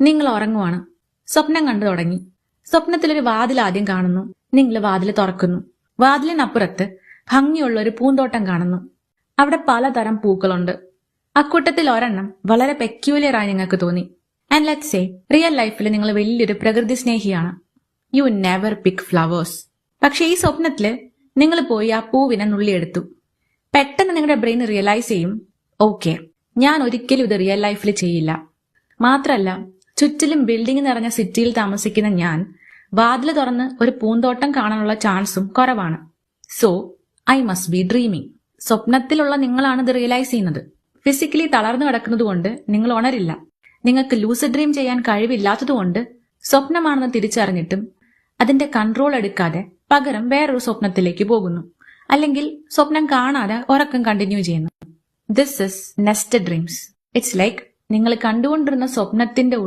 നിങ്ങൾ ഉറങ്ങുവാണ്. സ്വപ്നം കണ്ടു തുടങ്ങി. സ്വപ്നത്തിലൊരു വാതിൽ ആദ്യം കാണുന്നു. നിങ്ങൾ വാതിൽ തുറക്കുന്നു. വാതിലിനപ്പുറത്ത് ഭംഗിയുള്ള ഒരു പൂന്തോട്ടം കാണുന്നു. അവിടെ പലതരം പൂക്കളുണ്ട്. അക്കൂട്ടത്തിൽ ഒരെണ്ണം വളരെ പെക്യൂലിയർ ആയി നിങ്ങൾക്ക് തോന്നി. ആൻഡ് ലെറ്റ്സ് സേ റിയൽ ലൈഫിൽ നിങ്ങൾ വലിയൊരു പ്രകൃതി സ്നേഹിയാണ്. You never pick flowers. പക്ഷെ ഈ സ്വപ്നത്തില് നിങ്ങൾ പോയി ആ പൂവിനെ നുള്ളിയെടുത്തു. പെട്ടെന്ന് നിങ്ങളുടെ ബ്രെയിൻ റിയലൈസ് ചെയ്യും, ഓക്കെ, ഞാൻ ഒരിക്കലും ഇത് റിയൽ ലൈഫിൽ ചെയ്യില്ല. മാത്രല്ല, ചുറ്റിലും ബിൽഡിംഗ് നിറഞ്ഞ സിറ്റിയിൽ താമസിക്കുന്ന ഞാൻ വാതിൽ തുറന്ന് ഒരു പൂന്തോട്ടം കാണാനുള്ള ചാൻസും കുറവാണ്. So I must be dreaming. സ്വപ്നത്തിലുള്ള നിങ്ങളാണ് ഇത് റിയലൈസ് ചെയ്യുന്നത്. ഫിസിക്കലി തളർന്നു കിടക്കുന്നത് കൊണ്ട് നിങ്ങൾ ഉണരില്ല. നിങ്ങൾക്ക് ലൂസിഡ് ഡ്രീം ചെയ്യാൻ കഴിവില്ലാത്തതുകൊണ്ട് സ്വപ്നമാണെന്ന് തിരിച്ചറിഞ്ഞിട്ടും അതിന്റെ കൺട്രോൾ എടുക്കാതെ പകരം വേറൊരു സ്വപ്നത്തിലേക്ക് പോകുന്നു. അല്ലെങ്കിൽ സ്വപ്നം കാണാതെ ഉറക്കം കണ്ടിന്യൂ ചെയ്യുന്നു. This is nested dreams. It's like നിങ്ങൾ കണ്ടുകൊണ്ടിരുന്ന സ്വപ്നത്തിന്റെ